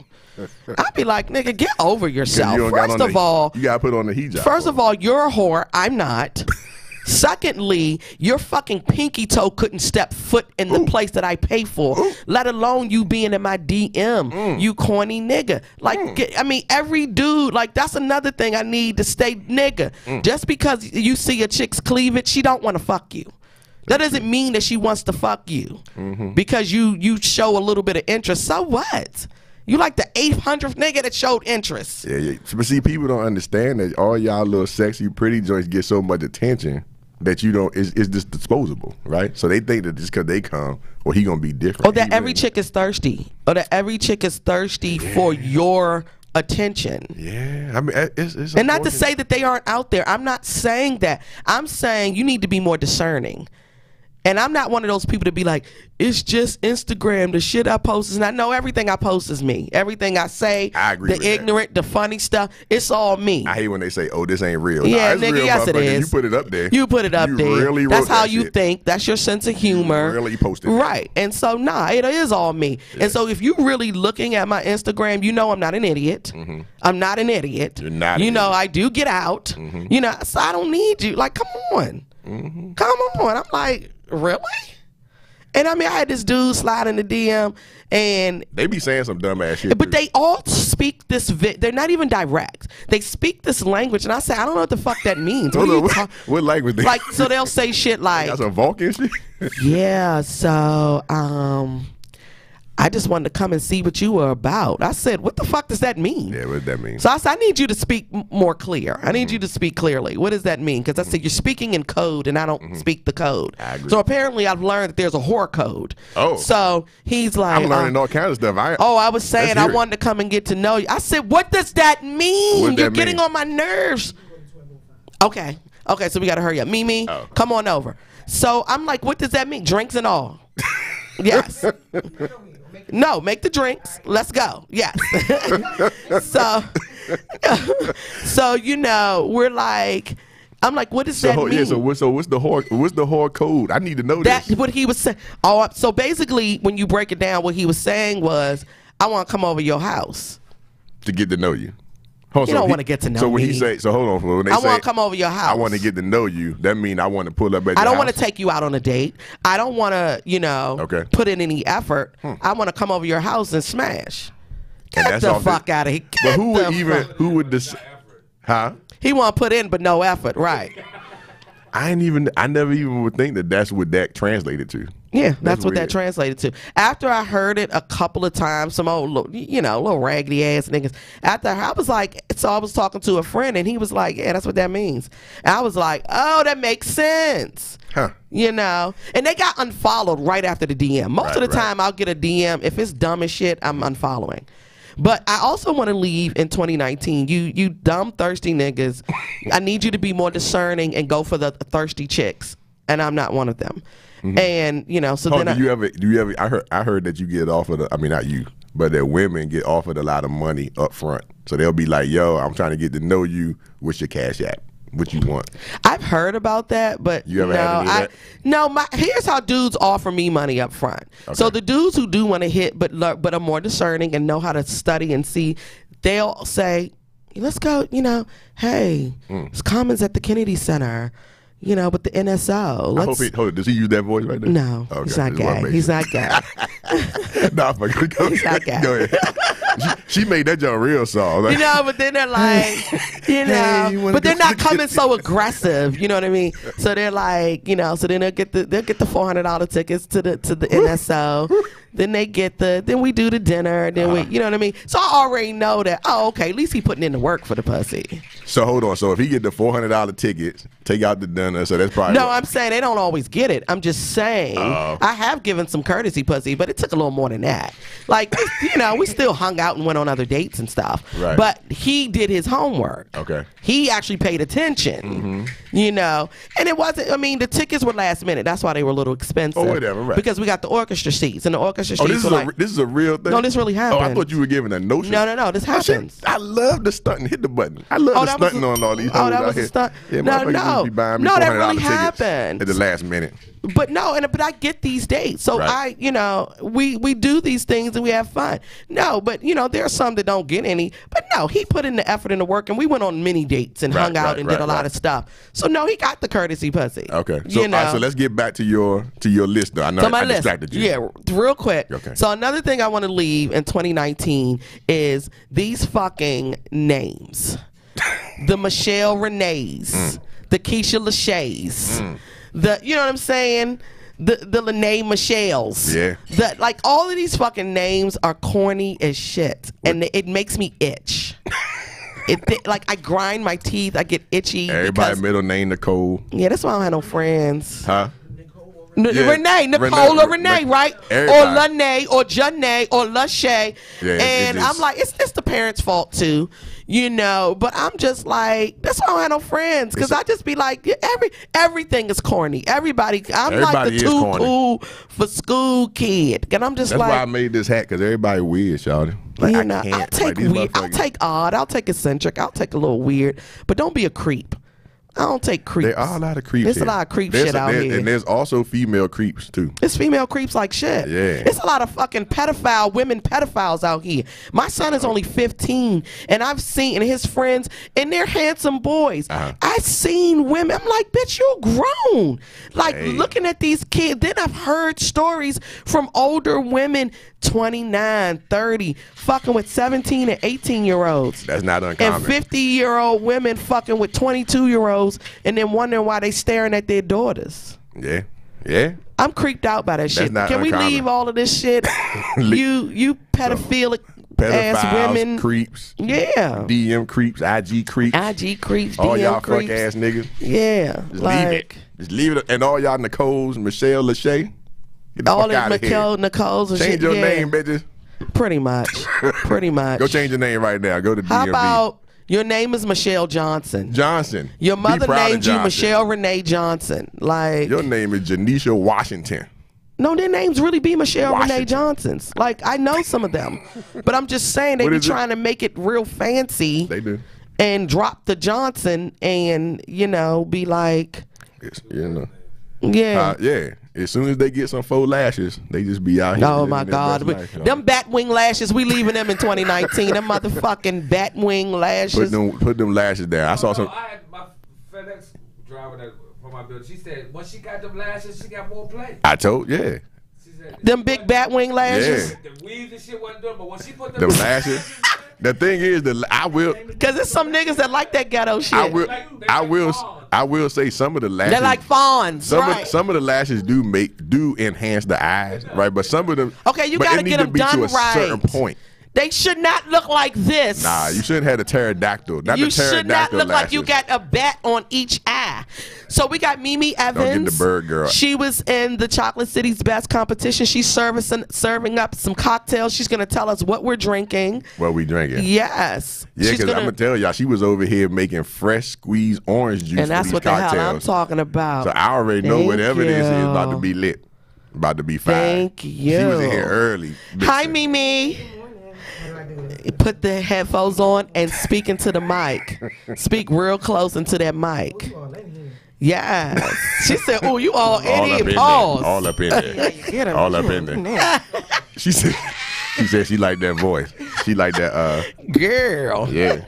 I'd be like, nigga, get over yourself. First of all, you gotta put on the hijab. First of all, you're a whore. I'm not. Secondly, your fucking pinky toe couldn't step foot in the place that I pay for, let alone you being in my DM, you corny nigga. Like, I mean, every dude, like, that's another thing I need to stay nigga. Just because you see a chick's cleavage, she don't want to fuck you. That doesn't mean that she wants to fuck you because you show a little bit of interest. So what? You like the 800th nigga that showed interest. Yeah. But see, people don't understand that all y'all little sexy, pretty joints get so much attention that you don't. It's just disposable, right? So they think that just because they come, well, he gonna be different. Or that every chick is thirsty. Or that every chick is thirsty for your attention. Yeah, I mean, it's and not to say that they aren't out there. I'm not saying that. I'm saying you need to be more discerning. And I'm not one of those people to be like, it's just Instagram. The shit I post is not. No, everything I post is me. Everything I say, I agree with the ignorant, the funny stuff, it's all me. I hate when they say, oh, this ain't real. Yeah, nah, nigga, real, yes it is. You put it up there. You put it up there. Really That's how that you shit. think. That's your sense of humor. You really posted right. And so, nah, it is all me. Yeah. And so if you really looking at my Instagram, you know I'm not an idiot. I'm not an idiot. You're not you know, I do get out. You know, so I don't need you. Like, come on. Come on. I'm like, really? And I mean, I had this dude slide in the DM, and they be saying some dumb ass shit. But they all speak this. They're not even direct. They speak this language, and I say, I don't know what the fuck that means. What language? Like, so they'll say shit like, "That's a Vulcan shit." Yeah. So, I just wanted to come and see what you were about. I said, what the fuck does that mean? Yeah, what does that mean? So I said, I need you to speak more clear. I need you to speak clearly. What does that mean? Because I said, you're speaking in code and I don't speak the code. I agree. So apparently I've learned that there's a whore code. Oh. So he's like, I'm learning all kinds of stuff. I was saying I wanted to come and get to know you. I said, what does that mean? You're getting on my nerves. Okay. Okay, so we got to hurry up. MiMi, come on over. So I'm like, what does that mean? Drinks and all. Yes. No, make the drinks. Let's go. Yes. So you know, we're like, I'm like, what does that mean? Yeah, so what's the whore code? I need to know That's this. what he was saying. Oh, so basically, when you break it down, what he was saying was, I want to come over your house to get to know you. You don't want to get to know me. So when he say, so hold on, when they I say, want to come over your house. I want to get to know you. That means I want to pull up at your house. I don't want to take you out on a date. I don't want to, you know, put in any effort. I want to come over your house and smash. Get the fuck out of here. But who would this? Huh? He want to put in, but no effort, right? I never even would think that that's what that translated to. Yeah, that's what that translated to. After I heard it a couple of times, some old, you know, little raggedy ass niggas. After I was like, so I was talking to a friend and he was like, yeah, that's what that means. And I was like, oh, that makes sense. Huh. You know, and they got unfollowed right after the DM. Most of the time I'll get a DM. If it's dumb as shit, I'm unfollowing. But I also want to leave in 2019. You dumb, thirsty niggas. I need you to be more discerning and go for the thirsty chicks. And I'm not one of them. And you know, so then do you ever? I heard that you get offered. I mean, not you, but that women get offered a lot of money up front. So they'll be like, "Yo, I'm trying to get to know you. What's your cash app? What you want?" I've heard about that, but you ever had any of that? Here's how dudes offer me money up front. Okay. So the dudes who do want to hit, but are more discerning and know how to study and see, they'll say, "Let's go." You know, hey, it's Commons at the Kennedy Center. You know, but the NSO. Does he use that voice right there? No, okay, he's not gay. He's not gay. Nah, he's not gay. Go ahead. She made that joke real soft. Like, you know, but then they're like, you know, but they're not coming so aggressive. You know what I mean? So they're like, you know, so then they'll get the $400 tickets to the NSO. Then then we do the dinner. Then we, you know what I mean? So I already know that. Oh, okay. At least he putting in the work for the pussy. So hold on. So if he get the $400 tickets, take out the dinner. So that's probably I'm saying they don't always get it. I'm just saying I have given some courtesy pussy, but it took a little more than that. Like, you know, we still hung out and went on other dates and stuff. Right. But he did his homework. Okay. He actually paid attention. You know, and it wasn't. I mean, the tickets were last minute. That's why they were a little expensive. Oh, whatever. Right. Because we got the orchestra seats, and the orchestra seats. This is a real thing. No, this really happened. Oh, I thought you were giving a notion. No, this happens. I love the stunting. Hit the button. I love the stunting on all these. Oh, that was a stunt. Yeah, no, that really happened at the last minute. But no, but I get these dates. So Right. we do these things and we have fun. No, but there are some that don't get any. But no, he put in the effort and the work, and we went on many dates and hung out and did a lot of stuff. So no, he got the courtesy pussy. Okay. So, all right, so let's get back to your list though. I know I distracted you. Yeah, real quick. Okay. So another thing I want to leave in 2019 is these fucking names. The Michelle Renees, the Keisha Lachey's, the you know what I'm saying? The Lene Michelles. Yeah. Like all of these fucking names are corny as shit. And it makes me itch. Like I grind my teeth, I get itchy. Everybody middle name Nicole. Yeah, that's why I don't have no friends. Huh? Yeah. Renee, Nicole or Renee, right? Everybody. Or Lene or Janae or Lachey. Yeah, and I'm like, it's the parents' fault too, but I'm just like, that's why I don't have no friends, because I just be like, everything is corny. Everybody like the too cool for school kid. And I'm just That's like, why I made this hat, because everybody weird, y'all. Like, I can't. I'll take these weird, I'll motherfuckers- take odd, I'll take eccentric, I'll take a little weird, but don't be a creep. I don't take creeps. There are a lot of creeps. There's here. a lot of creep shit out here. And there's also female creeps too. It's female creeps like shit. Yeah. It's a lot of fucking women pedophiles out here. My son is only 15, and I've seen and his friends, and they're handsome boys. I've seen women. I'm like, bitch, you're grown. Like, looking at these kids. Then I've heard stories from older women, 29, 30, fucking with 17 and 18-year-olds. That's not uncommon. And 50-year-old women fucking with 22-year-olds, and then wondering why they staring at their daughters. Yeah. Yeah. I'm creeped out by that shit. not Can we uncommon. leave all of this shit? you pedophilic ass Pedophiles, women. creeps. Yeah. DM creeps, IG creeps. IG creeps, all DM y'all creeps. fuck ass niggas. Yeah. Just leave it. Just leave it. And all y'all Nicoles, Michelle Lachey. Get the all fuck out the of here. Nicoles and Change shit. your yeah. name, bitches. Pretty much. Pretty much. Go change your name right now. Go to DMV. How about your name is Michelle Johnson? Johnson. Your Be mother proud of named you Johnson. Michelle Renee Johnson. Like, your name is Janisha Washington. no, their names really be Michelle Washington. Renee Johnsons. Like, I know some of them. But I'm just saying they What be is it? trying to make it real fancy. They do. And drop the Johnson and, be like, It's, yeah. yeah. As soon as they get some faux lashes, they just be out here. Oh living my their God. best life, y'all. Them Batwing lashes, we leaving them in 2019. Them motherfucking Batwing lashes. Put them lashes down. I saw some. I had my FedEx driver that for my building. She said once she got them lashes, she got more play. I told, yeah. She said Them big Batwing lashes. Yeah. the weaves and shit wasn't doing, but when she put Them lashes. The thing is, I will Because there's some niggas that like that ghetto shit. I will say some of the lashes. They're like fawns, right? Some of the lashes do enhance the eyes, right? But some of them. Okay, you but gotta it need get to them be done to a right. certain point. They should not look like this. Nah, you shouldn't have the pterodactyl. Not You the should not pterodactyl look like you lashes. got a bat on each eye. So we got MiMi Evans. Don't get the bird girl. She was in the Chocolate City's Best competition. She's serving up some cocktails. She's going to tell us what we're drinking. What we drinking? Yes. Yeah, She's because I'm gonna- gonna tell y'all, she was over here making fresh squeezed orange juice. And that's for these what the cocktails. hell I'm talking about. So I already know Thank whatever this is you. about to be lit, about to be fire. Thank you. She was in here early. Hi, MiMi. Put the headphones on and speak into the mic. Speak real close into that mic. Yes. She said, "Oh, you all All up in idiot." there. Pause. All up in there. Get him. All up in there. She said she liked that voice. She liked that. Girl. Yeah.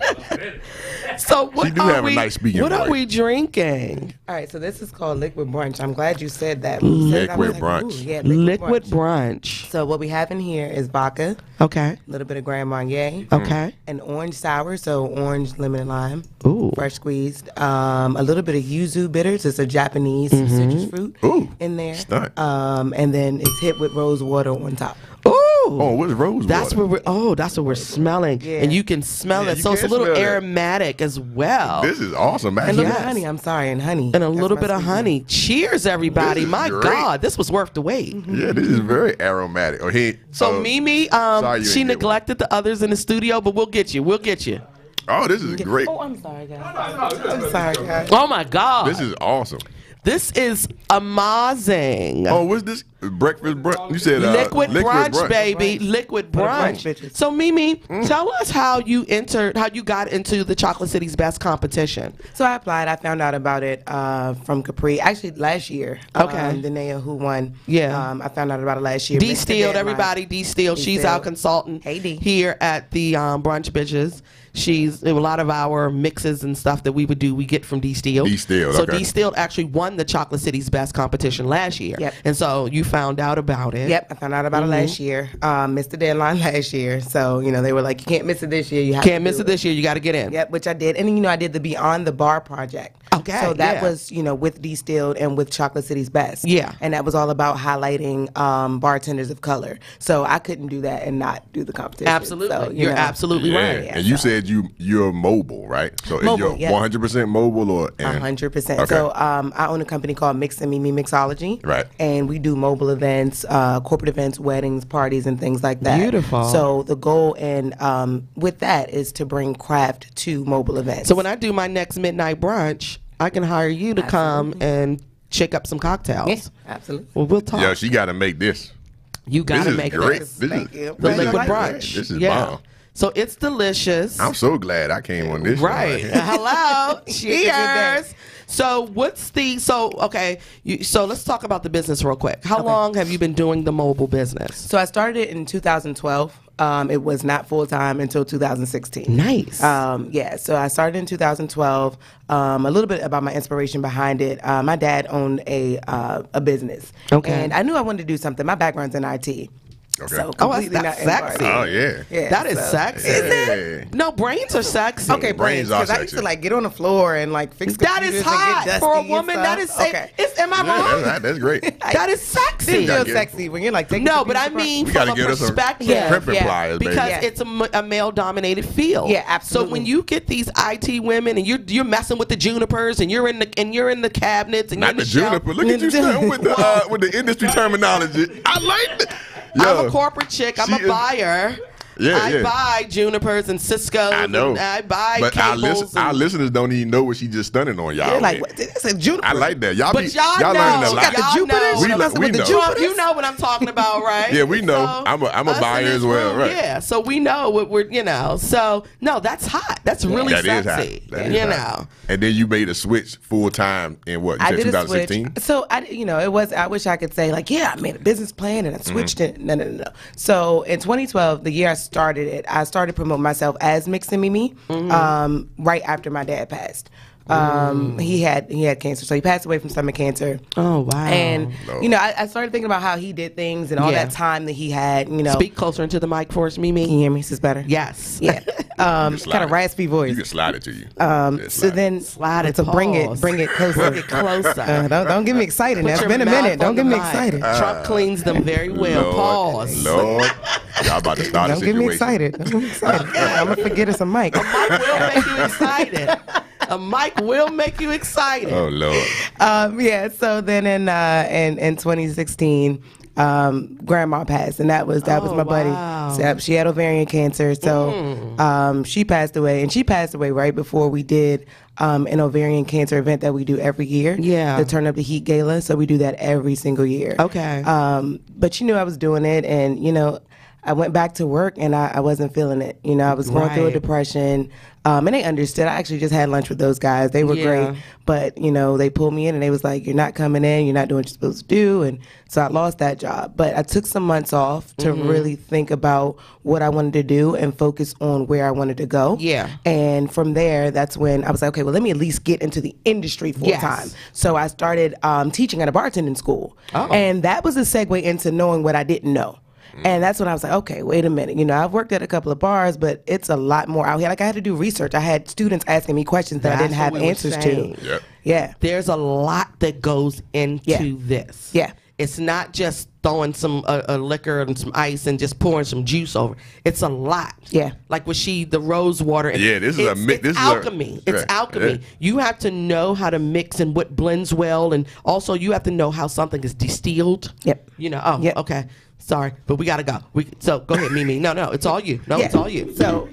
So what She do are have a we? nice speaking What are voice. we drinking? All right, so this is called Liquid Brunch. I'm glad you said that. Liquid Brunch. Ooh, yeah, Liquid brunch. So what we have in here is vodka, Okay. a little bit of Grand Marnier, Okay. an orange sour, so orange, lemon, and lime, Ooh. fresh squeezed, a little bit of yuzu bitters. It's a Japanese citrus fruit Ooh. in there, Stunt. and then it's hit with rose water on top. Ooh. Oh, what's rose That's water? what that's what we're smelling, Yeah. and you can smell Yeah, it. you So it's a can little smell it. aromatic as well, This is awesome, And a actually. little bit Yes. of honey. I'm sorry, and honey. and a That's little my bit of sweetener. honey. Cheers, everybody! This is My great. God, this was worth the wait. Yeah, this is very aromatic. Oh, So MiMi, sorry you she didn't get neglected the others in the studio, but we'll get you. We'll get you. Oh, this is great. Oh, I'm sorry, guys. I'm sorry, guys. Oh my God! This is awesome. This is amazing. Oh, what's this? Breakfast brunch? You said Liquid brunch, baby. Liquid brunch. bitches. So, Mimi, tell us how you got into the Chocolate City's Best competition. So I applied. I found out about it from Capri. Actually, last year. Okay. Danae, who won. Yeah. I found out about it last year. D Steeled, everybody. D Steeled. She's our consultant Hey, D. here at the Brunch Bitches. She's a lot of our mixes and stuff that we would do. We get from D Steeled. D Steeled, So okay. D Steeled actually won the Chocolate City's Best competition last year. Yep. And so you found out about it. Yep, I found out about it last year. Missed the deadline last year. So, they were like, you can't miss it this year. You have Can't to miss do it this year. You got to get in. Yep, which I did. And then, I did the Beyond the Bar project. Okay, So that yeah. was, with D Steeled and with Chocolate City's Best. Yeah. And that was all about highlighting bartenders of color. So I couldn't do that and not do the competition. Absolutely. So, You're absolutely right. And you said you're mobile, right? So Mobile, is yeah. 100% mobile or 100%. Okay. So I own a company called Mixin, MiMi Mixology. Right. And we do mobile events, corporate events, weddings, parties, and things like that. Beautiful. So the goal and with that is to bring craft to mobile events. So when I do my next midnight brunch, I can hire you to come and shake up some cocktails. yeah, absolutely. Well, we'll talk. Yeah, she got to make this. You got This to is make great. this. Thank you. The this is liquid great. brunch. This is yeah. bomb. So it's delicious. I'm so glad I came on this show Right. here. Hello. day. Cheers. So so let's talk about the business real quick. How long have you been doing the mobile business? So I started it in 2012. It was not full time until 2016. Nice. So I started in 2012. A little bit about my inspiration behind it. My dad owned a business. Okay. And I knew I wanted to do something. My background's in IT. Okay. So Oh, that's completely not in sexy. bar. Oh, yeah. Yeah, That is so- sexy. Hey. No, brains are sexy. Okay, Brains brains. are Because I used to sexy. get on the floor and fix That computers is and hot get for a dusty and woman. That is stuff. safe. Okay. Am I Yeah, wrong? that's great. That is sexy. It gotta feels get- sexy when you're taking No, the but I computers mean We from got to a get us some perspective. crimping Yeah. pliers, baby. Because Yeah. it's a male-dominated field. Yeah, So absolutely. when you get these IT women and you're messing with the junipers and you're in the cabinets and Not you're in the the shelf- juniper. Look at you starting with the industry terminology. I like it. I'm a corporate chick. I'm She a is- buyer. Yeah, I yeah. buy junipers and Cisco's. I know. And I buy but cables. our listeners don't even know what she just stunning on y'all. They're like, man. what? That's a juniper. I like that. Y'all But be y'all y'all know. learning a She lot. got the Jupiters? We, She we with the know. Jupiters? You know what I'm talking about, right? Yeah, we know. So, I'm a us buyer in this as well, room, right. Yeah, so we know what we're. So no, that's hot. That's really That is hot. sexy. That is hot. And then you made a switch full time in what? You I said did a 2016? switch. So it was. I wish I could say I made a business plan and I switched it. No. So in 2012, the year I started it, I started promoting myself as Mixin MiMi. Right after my dad passed. He had cancer, so he passed away from stomach cancer. Oh wow. And Lord. I started thinking about how he did things and all Yeah. that time that he had. Speak closer into the mic for us, Mimi. Can you hear me? Is this better? Yes. Yeah. Slide Kind of it. raspy voice. You can slide it to you. Just So slide it. then Slide it. So bring Pause. it closer. Bring it closer. Don't get me excited. Now. It's Put been a your minute. mouth on Don't get the me mic. excited. Trump cleans them very well. Lord, Pause. Lord. Y'all about to start a Don't situation. get me excited. Don't get me excited. I'm gonna forget it's a mic. Mike will make you excited. A mic will make you excited. Oh, Lord. So then in 2016, grandma passed, and that was my buddy. wow. So she had ovarian cancer, so she passed away, and she passed away right before we did an ovarian cancer event that we do every year. Yeah. The Turn Up the Heat Gala. So we do that every single year. Okay. But she knew I was doing it, and I went back to work and I wasn't feeling it. I was going through a Right. depression. And they understood. I actually just had lunch with those guys. They were Yeah. great. But, they pulled me in and they was like, you're not coming in. You're not doing what you're supposed to do. And so I lost that job. But I took some months off to really think about what I wanted to do and focus on where I wanted to go. Yeah. And from there, that's when I was like, okay, well, let me at least get into the industry full Yes. time. So I started teaching at a bartending school. Oh. And that was a segue into knowing what I didn't know. And that's when I was like, okay, wait a minute. I've worked at a couple of bars, but it's a lot more out here. Like, I had to do research. I had students asking me questions that I didn't That's have what we were answers saying. to. Yep. Yeah. There's a lot that goes into Yeah. this. Yeah. It's not just throwing some a liquor and some ice and just pouring some juice over. It's a lot. Yeah. Like with the rose water. Yeah, this is a mix. It's alchemy. It's alchemy. Yeah. You have to know how to mix and what blends well, and also you have to know how something is distilled. Yep. You know. Oh, Yep. okay. Sorry, but we gotta go. So go ahead, Mimi. No, it's all you. No, Yeah. it's all you. So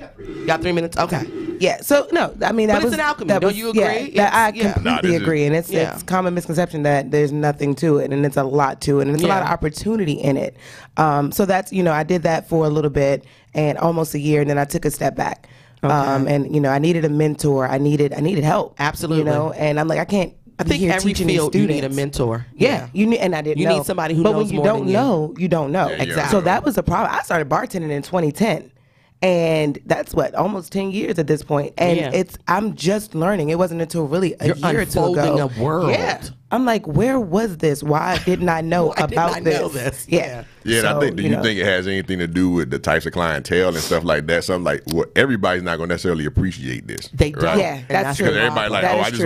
got 3 minutes. Okay. yeah. So no, I mean that But was it's an alchemy. That Don't was, you agree? Yeah, I It's- yeah. completely agree, and it's Yeah. common misconception that there's nothing to it, and it's a lot to it, and it's a lot of Yeah. opportunity in it. So that's I did that for a little bit and almost a year, and then I took a step back. And I needed a mentor. I needed help. Absolutely. And I'm like, I can't. I think here every teaching these field you need a students. mentor. Yeah, you need, and I didn't. You know. need somebody who but knows when you more don't than you. know, you don't know. Yeah, Exactly. So that was a problem. I started bartending in 2010. And that's almost 10 years at this point. And Yeah. I'm just learning. It wasn't until really a You're year or two unfolding ago. a world. Yeah. I'm like, where was this? Why didn't I know Why didn't about I this? know this? Yeah. Yeah, and I So, think, do you think it has anything to do with the types of clientele and stuff like that? Something like, well, everybody's not going to necessarily appreciate this. They don't. right? Yeah, And that's true. Because everybody like, That oh, is I just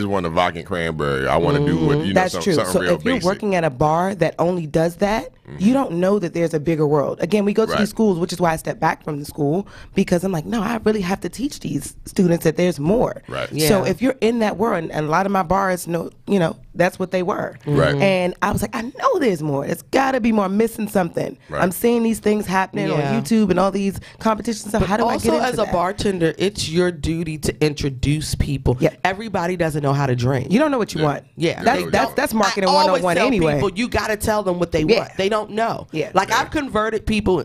true. want a vodka and cranberry. I want to do what That's something true. So real if you're basic. working at a bar that only does that, you don't know that there's a bigger world. Again, we go to Right. these schools, which is why I stepped back from the school, because I'm like, no, I really have to teach these students that there's more. Right. So Yeah. if you're in that world, and a lot of my bars know, that's what they were. Right. And I was like, I know there's more. It's got to be more. I'm missing something. Right. I'm seeing these things happening Yeah. on YouTube and all these competitions. So how do I Also, get into as a that? bartender, it's your duty to introduce people. Yeah. Everybody doesn't know how to drink. You don't know what you want. Yeah. That's marketing I always 101 tell anyway. people, you got to tell them what they Yeah. want. They don't know. Yeah. Like I've converted people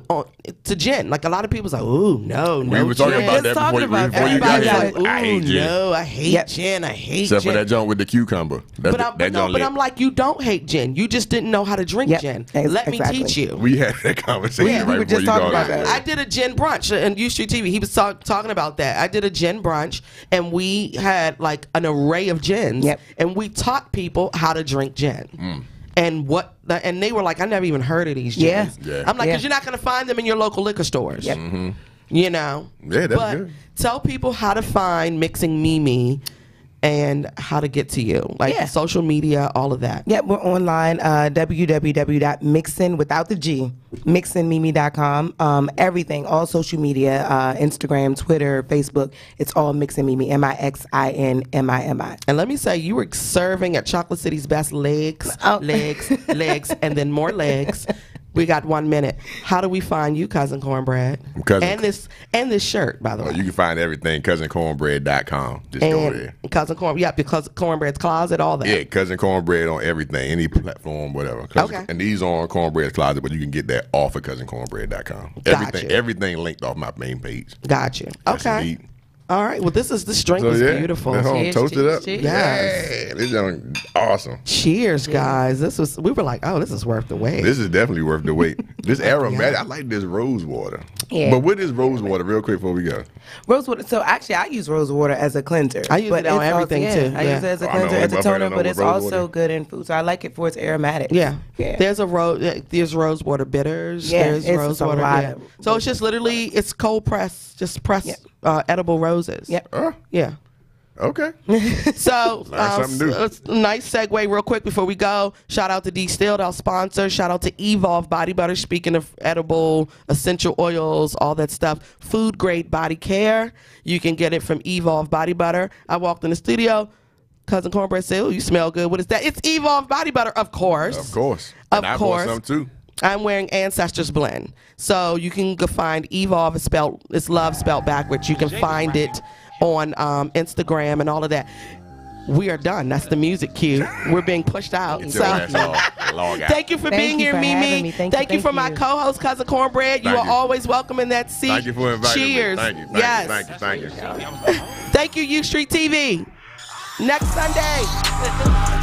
to gin. Like a lot of people's like, ooh, no. We were talking gin. about Just that talking before about you got Everybody's here. like, ooh, I hate gin. no, I hate Yep. gin. I hate Except gin. for that joint with the cucumber. That's But I'm like, you don't hate gin. You just didn't know how to drink Yep. gin. Ex- Let me exactly. teach you. we had that conversation we right were before just you talking got about here. that. I did a gin brunch on U Street TV. He was talking about that. I did a gin brunch, and we had like an array of gins, Yep. and we taught people how to drink gin. And and they were like, I never even heard of these gins. Yeah. Yeah. I'm like, Yeah. because you're not going to find them in your local liquor stores. Yep. You know? Yeah, that's but good. tell people how to find Mixing MiMi and how to get to you. Like Yeah. social media, all of that. Yeah, we're online, www.mixin, without the G, mixinmimi.com. Everything, all social media, Instagram, Twitter, Facebook, it's all Mixin Mimi, MixinMimi. And let me say, you were serving at Chocolate City's best legs, Oh. legs, and then more legs. We got 1 minute. How do we find you, Cousin Cornbread? And this shirt, by the way. You can find everything cousincornbread.com. Just go there. And Cousin Corn, yeah, because Cornbread's Closet, all that. Yeah, Cousin Cornbread on everything, any platform, whatever. Okay. And these are on Cornbread's Closet, but you can get that off of cousincornbread.com. Gotcha. Everything linked off my main page. Got you. Yes, Okay. indeed. All right. Well, this drink is beautiful. Cheers, toast it up. cheers. Yes. Yeah, this is awesome. Cheers, guys. We were like, oh, this is worth the wait. This is definitely worth the wait. This aromatic, I like this rose water. Yeah. But what is rose water, real quick before we go? Rose water. So actually, I use rose water as a cleanser. I use but it on it's everything, also, too. I Yeah. use it as a I know, cleanser, as a my friend toner, know but it's rose also water. good in food. So I like it for its aromatics. Yeah. Yeah. There's rose water bitters. Yeah, There's it's rose just a water. lot Yeah. of- So it's just literally, it's cold press, just press Yep. edible roses. Yep. Yeah. Okay. So, Learn something new. it's a nice segue real quick before we go. Shout out to Distilled, our sponsor. Shout out to Evolve Body Butter. Speaking of edible, essential oils, all that stuff. Food grade body care. You can get it from Evolve Body Butter. I walked in the studio. Cousin Cornbread said, oh, you smell good. What is that? It's Evolve Body Butter, of course. Of course. Of And I course. bought some too. I'm wearing Ancestors Blend. So you can go find Evolve. It's love spelled backwards. You can find it on Instagram and all of that. We are done. That's the music cue. We're being pushed out. Get So your ass log out. thank you for Thank being you here, for Mimi. having me. Thank you for my you. co-host, Cousin Cornbread. You Thank are you. always welcome in that seat. Thank you for inviting Cheers. me. Thank you. Yes. Thank you. Thank you, U Street TV. Next Sunday.